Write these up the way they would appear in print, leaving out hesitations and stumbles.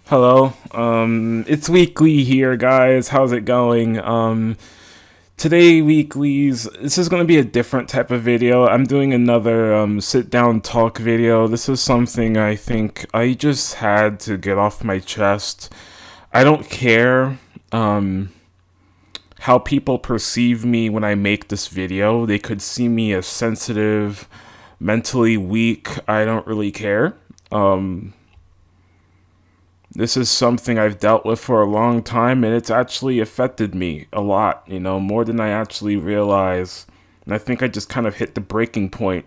Hello, it's Weekly here, guys. How's it going? Today, Weeklies, this is going to be a different type of video. I'm doing another, sit-down talk video. This is something I think I just had to get off my chest. I don't care, how people perceive me when I make this video. They could see me as sensitive, mentally weak. I don't really care. This is something I've dealt with for a long time, and it's actually affected me a lot, more than I actually realize. And I think I just kind of hit the breaking point.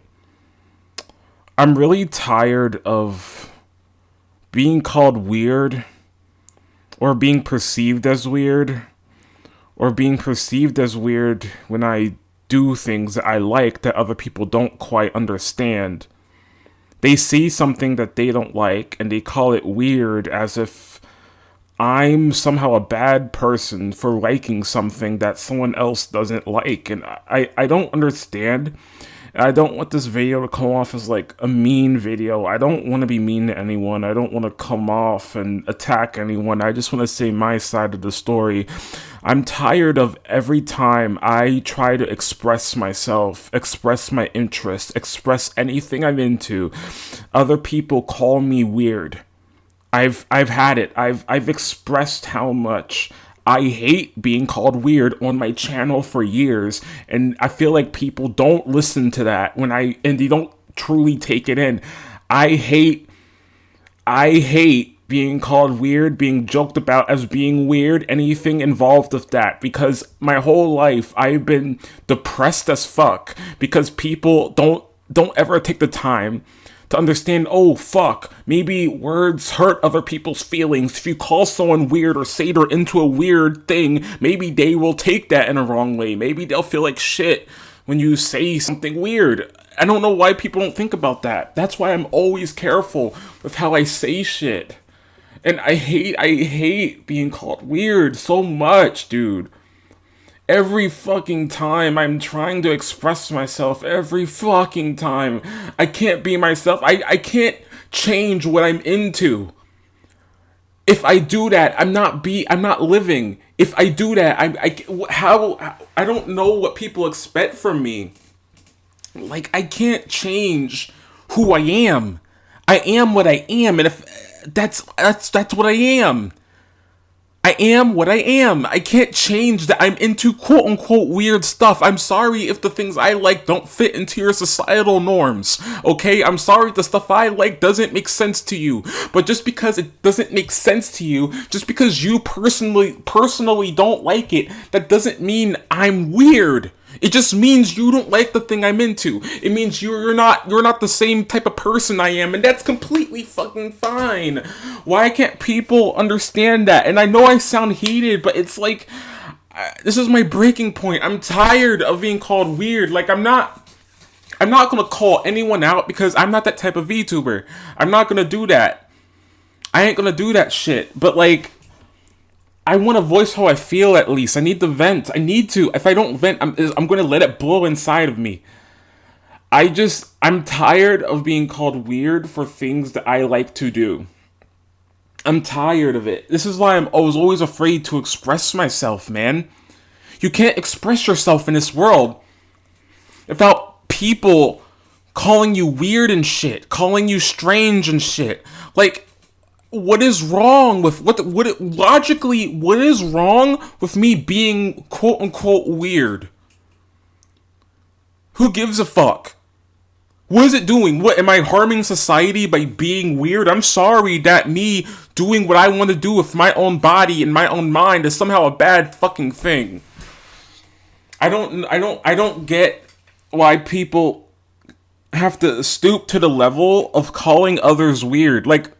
I'm really tired of being called weird, or being perceived as weird, or being perceived as weird when I do things that I like that other people don't quite understand. They see something that they don't like and they call it weird, as if I'm somehow a bad person for liking something that someone else doesn't like. And I don't understand. I don't want this video to come off as like a mean video. I don't want to be mean to anyone. I don't want to come off and attack anyone. I just want to say my side of the story. I'm tired of every time I try to express myself, express my interests, express anything I'm into, other people call me weird. I've had it. I've expressed how much I hate being called weird on my channel for years, and I feel like people don't listen to that and they don't truly take it in. I hate being called weird, being joked about as being weird, anything involved with that, because my whole life I've been depressed as fuck because people don't ever take the time to understand, oh fuck, maybe words hurt other people's feelings. If you call someone weird or say they're into a weird thing, maybe they will take that in a wrong way. Maybe they'll feel like shit when you say something weird. I don't know why people don't think about that. That's why I'm always careful with how I say shit. And I hate being called weird so much, dude. Every fucking time I'm trying to express myself, every fucking time I can't be myself. I can't change what I'm into. If I do that, I'm not living. If I do that, I don't know what people expect from me. Like, I can't change who I am. I am what I am, and if that's what I am. I am what I am. I can't change that I'm into quote-unquote weird stuff. I'm sorry if the things I like don't fit into your societal norms, okay? I'm sorry if the stuff I like doesn't make sense to you. But just because it doesn't make sense to you, just because you personally don't like it, that doesn't mean I'm weird. It just means you don't like the thing I'm into. It means you're not the same type of person I am, and that's completely fucking fine. Why can't people understand that? And I know I sound heated, but it's like, this is my breaking point. I'm tired of being called weird. Like, I'm not gonna call anyone out because I'm not that type of VTuber. I'm not gonna do that. I ain't gonna do that shit. But like, I want to voice how I feel at least. I need to vent. I need to. If I don't vent, I'm going to let it blow inside of me. I'm tired of being called weird for things that I like to do. I'm tired of it. This is why I was always afraid to express myself, man. You can't express yourself in this world without people calling you weird and shit, calling you strange and shit. Like, what is wrong with what is wrong with me being quote unquote weird? Who gives a fuck? What is it doing? What, am I harming society by being weird? I'm sorry that me doing what I want to do with my own body and my own mind is somehow a bad fucking thing. I don't get why people have to stoop to the level of calling others weird. Like,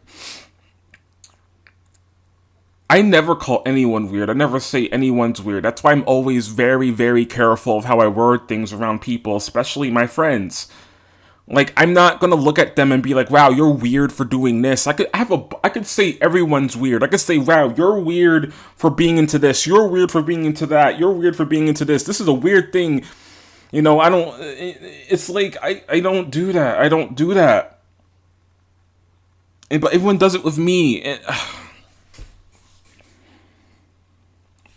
I never call anyone weird. I never say anyone's weird. That's why I'm always very, very careful of how I word things around people, especially my friends. Like, I'm not gonna look at them and be like, wow, you're weird for doing this. I could say everyone's weird. I could say, wow, you're weird for being into this. You're weird for being into that. You're weird for being into this. This is a weird thing. It's like, I don't do that. I don't do that. But everyone does it with me.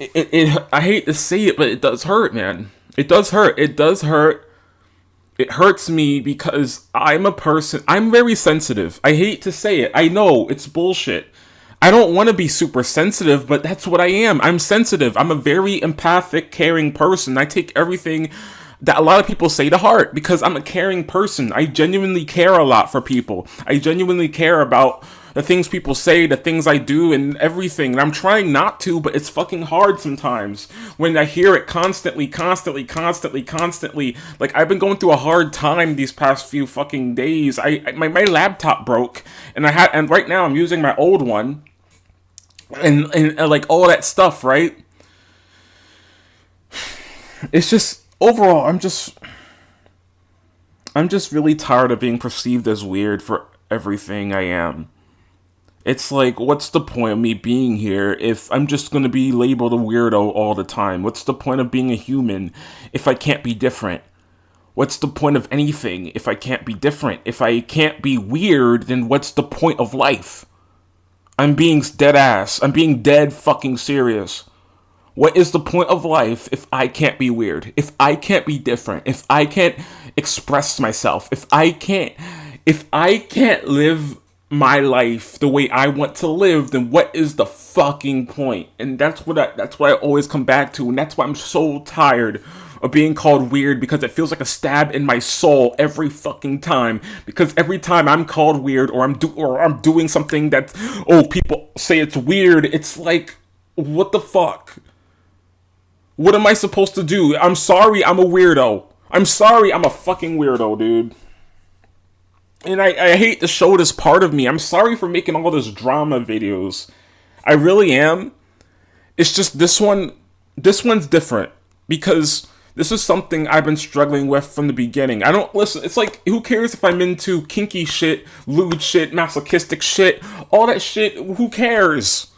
I hate to say it, but it does hurt, man. It does hurt. It does hurt. It hurts me because I'm very sensitive. I hate to say it. I know it's bullshit. I don't want to be super sensitive, but that's what I am. I'm sensitive. I'm a very empathic, caring person. I take everything that a lot of people say to heart because I'm a caring person. I genuinely care a lot for people. I genuinely care about the things people say, the things I do, and everything. And I'm trying not to, but it's fucking hard sometimes when I hear it constantly. Like, I've been going through a hard time these past few fucking days. My laptop broke, and right now I'm using my old one, and like all that stuff, right? It's just overall, I'm just really tired of being perceived as weird for everything I am. It's like, what's the point of me being here if I'm just gonna be labeled a weirdo all the time? What's the point of being a human if I can't be different? What's the point of anything if I can't be different? If I can't be weird, then what's the point of life? I'm being dead ass. I'm being dead fucking serious. What is the point of life if I can't be weird? If I can't be different? If I can't express myself? If I can't live my life the way I want to live, then what is the fucking point? And that's what I always come back to, and that's why I'm so tired of being called weird, because it feels like a stab in my soul every fucking time. Because every time I'm called weird, or I'm doing something that, people say it's weird, it's like, what the fuck? What am I supposed to do? I'm sorry, I'm a weirdo. I'm sorry, I'm a fucking weirdo, dude. And I hate to show this part of me. I'm sorry for making all this drama videos. I really am. It's just this one's different. Because this is something I've been struggling with from the beginning. I don't listen. It's like, who cares if I'm into kinky shit, lewd shit, masochistic shit, all that shit? Who cares?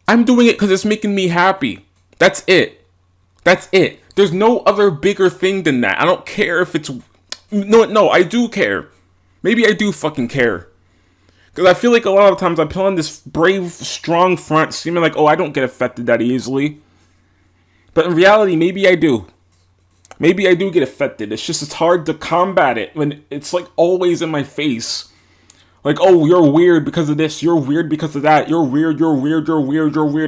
I'm doing it because it's making me happy. That's it. That's it. There's no other bigger thing than that. I don't care if it's... No, I do care. Maybe I do fucking care. Because I feel like a lot of times I put on this brave, strong front, seeming like, I don't get affected that easily. But in reality, maybe I do. Maybe I do get affected. It's hard to combat it when it's like always in my face. Like, you're weird because of this, you're weird because of that, you're weird.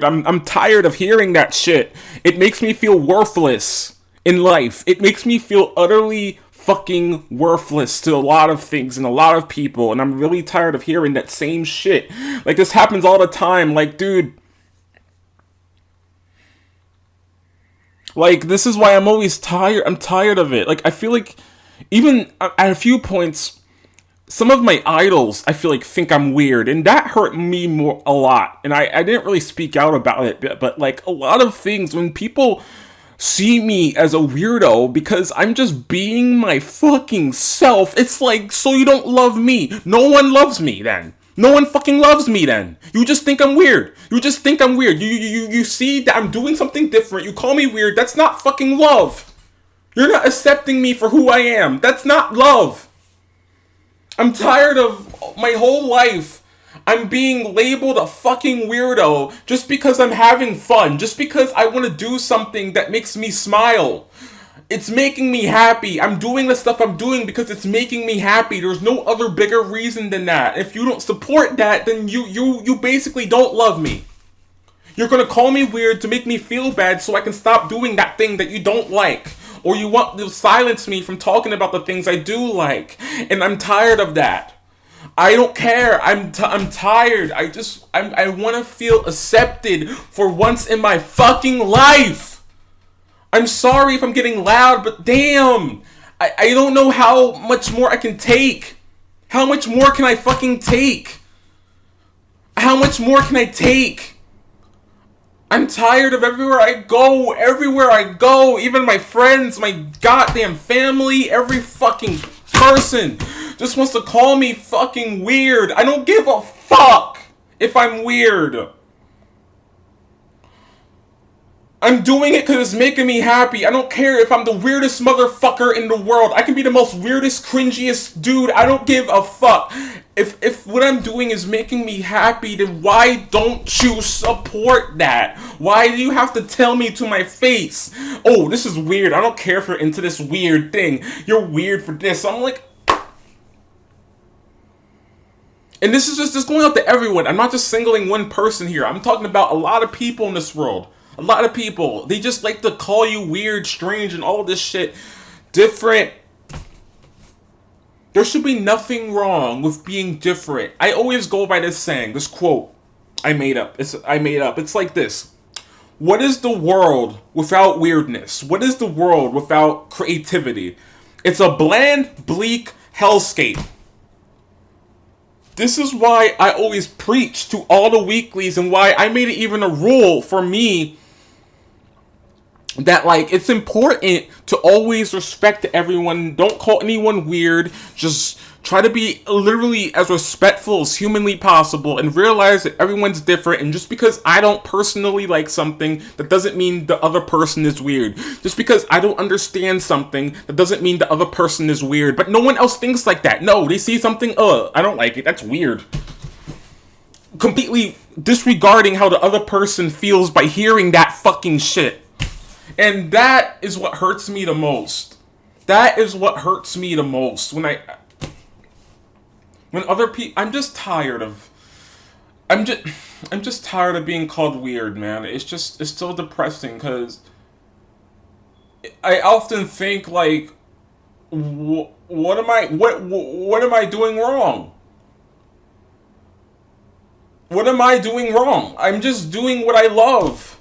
I'm tired of hearing that shit. It makes me feel worthless in life. It makes me feel utterly fucking worthless to a lot of things and a lot of people, and I'm really tired of hearing that same shit. Like, this happens all the time. Like, dude, like, this is why I'm always tired. I'm tired of it. Like, I feel like even at a few points, some of my idols, I feel like, think I'm weird, and that hurt me a lot. And I didn't really speak out about it, but like, a lot of things, when people see me as a weirdo because I'm just being my fucking self, it's like, so you don't love me. No one loves me then. No one fucking loves me then. You just think I'm weird. You see that I'm doing something different. You call me weird. That's not fucking love. You're not accepting me for who I am. That's not love. I'm tired of my whole life I'm being labeled a fucking weirdo just because I'm having fun, just because I want to do something that makes me smile. It's making me happy. I'm doing the stuff I'm doing because it's making me happy. There's no other bigger reason than that. If you don't support that, then you basically don't love me. You're gonna call me weird to make me feel bad so I can stop doing that thing that you don't like. Or you want to silence me from talking about the things I do like. And I'm tired of that. I don't care. I'm tired. I want to feel accepted for once in my fucking life. I'm sorry if I'm getting loud, but damn. I don't know how much more I can take. How much more can I fucking take? How much more can I take? I'm tired of everywhere I go, even my friends, my goddamn family, every fucking person just wants to call me fucking weird. I don't give a fuck if I'm weird. I'm doing it because it's making me happy. I don't care if I'm the weirdest motherfucker in the world. I can be the most weirdest, cringiest dude. I don't give a fuck. If what I'm doing is making me happy, then why don't you support that? Why do you have to tell me to my face, oh, this is weird. I don't care if you're into this weird thing. You're weird for this. I'm like, and this is just going out to everyone. I'm not just singling one person here. I'm talking about a lot of people in this world. A lot of people. They just like to call you weird, strange, and all this shit. Different. There should be nothing wrong with being different. I always go by this saying, this quote I made up. It's like this. What is the world without weirdness? What is the world without creativity? It's a bland, bleak hellscape. This is why I always preach to all the weeklies, and why I made it even a rule for me that, like, it's important to always respect everyone. Don't call anyone weird. Just try to be literally as respectful as humanly possible, and realize that everyone's different. And just because I don't personally like something, that doesn't mean the other person is weird. Just because I don't understand something, that doesn't mean the other person is weird. But no one else thinks like that. No, they see something, I don't like it, that's weird. Completely disregarding how the other person feels by hearing that fucking shit. And that is what hurts me the most. That is what hurts me the most. When other people, I'm just tired of being called weird, man. It's so depressing, cuz I often think, like, what am I doing wrong? What am I doing wrong? I'm just doing what I love.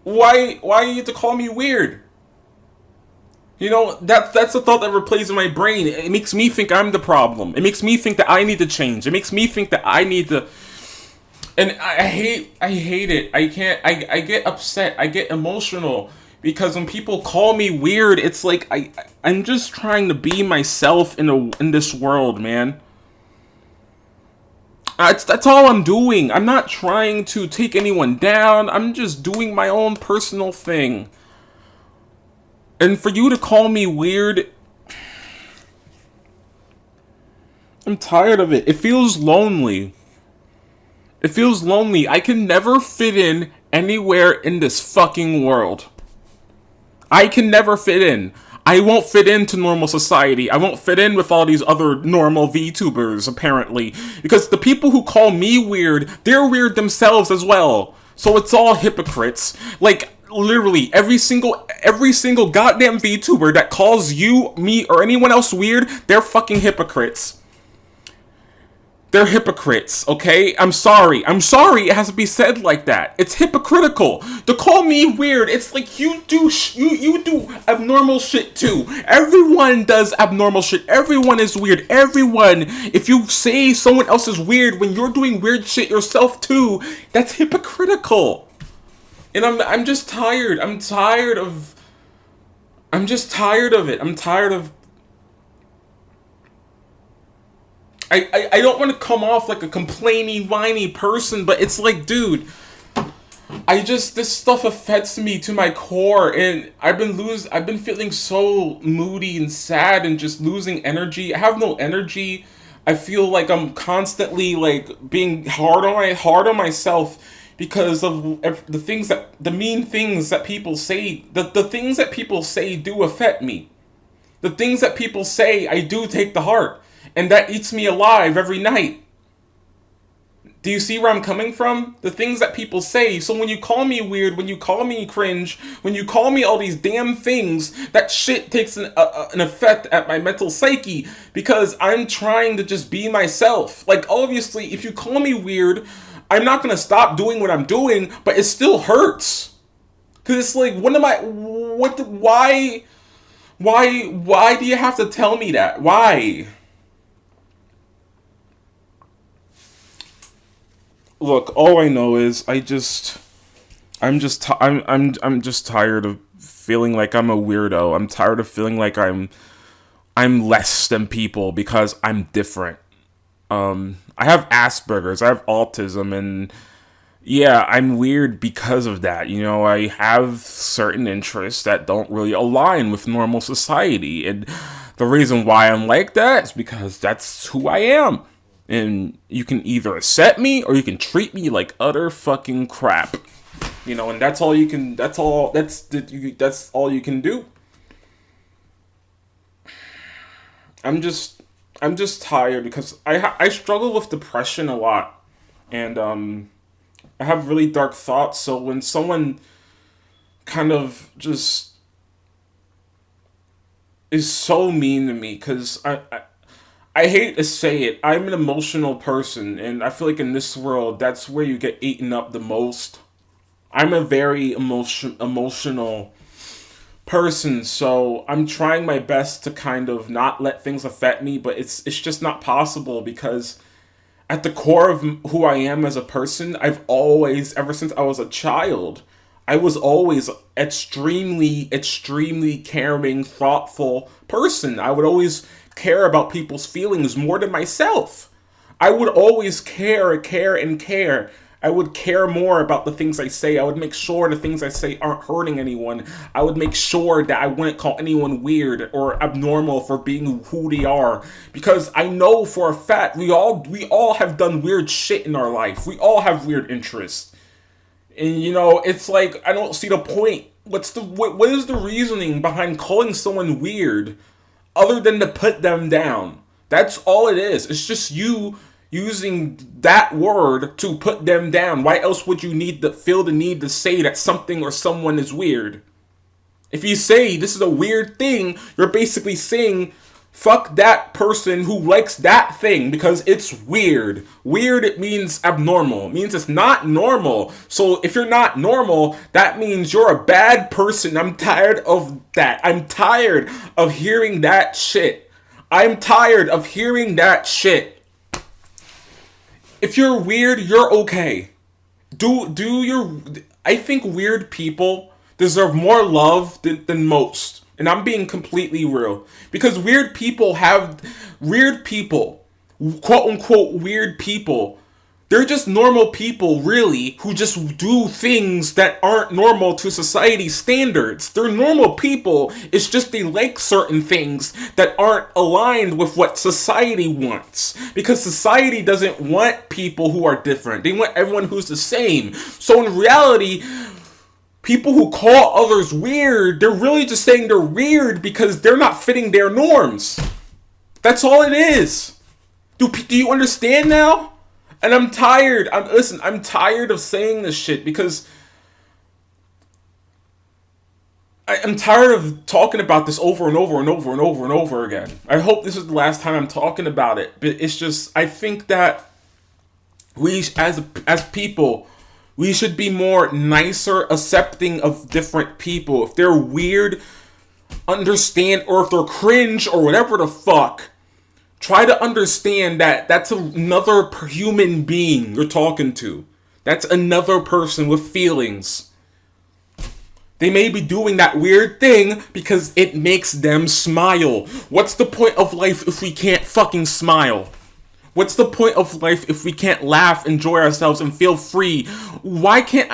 Why you need to call me weird? You know, that's the thought that replays in my brain. It makes me think I'm the problem. It makes me think that I need to change. It makes me think that I need to. And I hate it. I get upset. I get emotional. Because when people call me weird, it's like I'm just trying to be myself in this world, man. That's all I'm doing. I'm not trying to take anyone down. I'm just doing my own personal thing. And for you to call me weird, I'm tired of it. It feels lonely. It feels lonely. I can never fit in anywhere in this fucking world. I can never fit in. I won't fit into normal society. I won't fit in with all these other normal VTubers, apparently. Because the people who call me weird, they're weird themselves as well. So it's all hypocrites. Like, literally, every single goddamn VTuber that calls you, me, or anyone else weird, they're fucking hypocrites. They're hypocrites, okay? I'm sorry it has to be said like that. It's hypocritical. To call me weird, it's like you do abnormal shit too. Everyone does abnormal shit. Everyone is weird. Everyone. If you say someone else is weird when you're doing weird shit yourself too, that's hypocritical. And I'm just tired. I'm just tired of it. I'm tired of. I don't want to come off like a complainy, whiny person, but it's like, dude, this stuff affects me to my core, and I've been feeling so moody and sad and just losing energy. I have no energy. I feel like I'm constantly, like, being hard on myself because of the mean things that people say. The things that people say do affect me. The things that people say, I do take to heart. And that eats me alive every night. Do you see where I'm coming from? The things that people say. So when you call me weird, when you call me cringe, when you call me all these damn things, that shit takes an effect at my mental psyche. Because I'm trying to just be myself. Like, obviously, if you call me weird, I'm not going to stop doing what I'm doing, but it still hurts. Because it's like, why do you have to tell me that? Why? Look, all I know is I'm just tired of feeling like I'm a weirdo. I'm tired of feeling like I'm less than people because I'm different. I have Asperger's, I have autism, and yeah, I'm weird because of that. You know, I have certain interests that don't really align with normal society. And the reason why I'm like that is because that's who I am. And you can either accept me or you can treat me like utter fucking crap. You know, and that's all you can, that's all you can do. I'm just, I'm just tired because I struggle with depression a lot. And, I have really dark thoughts. So when someone kind of just is so mean to me, because I hate to say it, I'm an emotional person, and I feel like in this world, that's where you get eaten up the most. I'm a very emotional person, so I'm trying my best to kind of not let things affect me, but it's just not possible because at the core of who I am as a person, I've always, ever since I was a child, I was always extremely caring, thoughtful person. I would always care about people's feelings more than myself. I would always care. I would care more about the things I say. I would make sure the things I say aren't hurting anyone. I would make sure that I wouldn't call anyone weird or abnormal for being who they are. Because I know for a fact we all have done weird shit in our life. We all have weird interests. And you know, it's like I don't see the point. What is the reasoning behind calling someone weird other than to put them down? That's all it is. It's just you using that word to put them down. Why else would you need to feel the need to say that something or someone is weird? If you say this is a weird thing, you're basically saying fuck that person who likes that thing because it's weird. Weird, it means abnormal. It means it's not normal. So if you're not normal, that means you're a bad person. I'm tired of that. I'm tired of hearing that shit. I'm tired of hearing that shit. If you're weird, you're okay. Do your I think weird people deserve more love than most. And I'm being completely real. Because weird people, quote unquote weird people, they're just normal people, really, who just do things that aren't normal to society standards. They're normal people, it's just they like certain things that aren't aligned with what society wants. Because society doesn't want people who are different, they want everyone who's the same. So in reality, people who call others weird, they're really just saying they're weird because they're not fitting their norms. That's all it is. Do you understand now? And I'm tired. I'm tired of saying this shit because I'm tired of talking about this over and over and over and over and over again. I hope this is the last time I'm talking about it. But it's just, I think that we, as people, we should be more nicer, accepting of different people. If they're weird, understand, or if they're cringe or whatever the fuck, try to understand that that's another human being you're talking to. That's another person with feelings. They may be doing that weird thing because it makes them smile. What's the point of life if we can't fucking smile? What's the point of life if we can't laugh, enjoy ourselves, and feel free? Why can't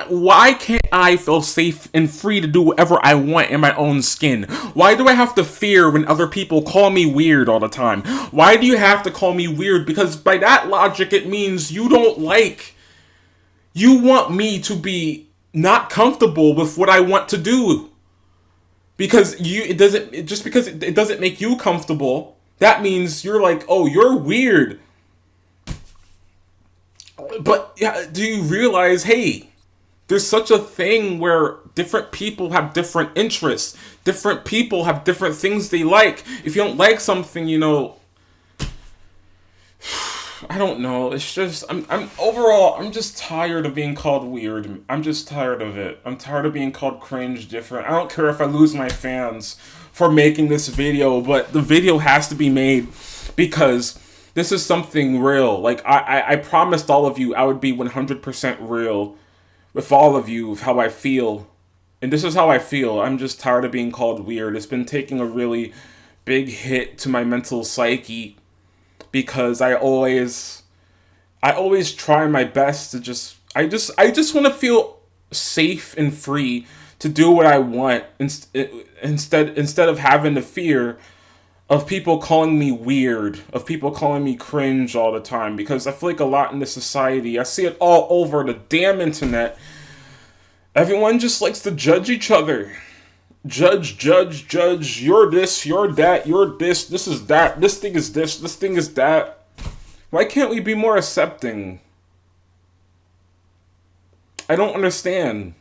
I feel safe and free to do whatever I want in my own skin? Why do I have to fear when other people call me weird all the time? Why do you have to call me weird? Because by that logic, it means you want me to be not comfortable with what I want to do. Because it doesn't make you comfortable, that means you're like, oh, you're weird. But yeah, do you realize, hey, there's such a thing where different people have different interests. Different people have different things they like. If you don't like something, you know, I don't know. It's just, I'm just tired of being called weird. I'm just tired of it. I'm tired of being called cringe, different. I don't care if I lose my fans for making this video, but the video has to be made because this is something real. Like, I promised all of you I would be 100% real with all of you, of how I feel. And this is how I feel. I'm just tired of being called weird. It's been taking a really big hit to my mental psyche because I always try my best to just, I just want to feel safe and free to do what I want instead of having the fear of people calling me weird, of people calling me cringe all the time, because I feel like a lot in this society, I see it all over the damn internet. Everyone just likes to judge each other. Judge, judge, judge. You're this, you're that, you're this is that, this thing is this thing is that. Why can't we be more accepting? I don't understand.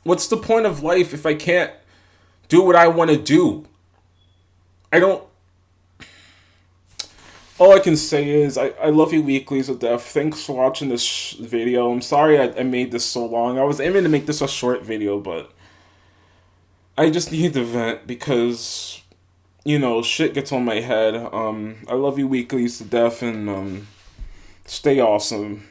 What's the point of life if I can't do what I want to do? I don't. All I can say is I love you weeklies to death. Thanks for watching this video. I'm sorry I made this so long. I was aiming to make this a short video, but I just need to vent because, shit gets on my head. I love you weeklies to death, and stay awesome.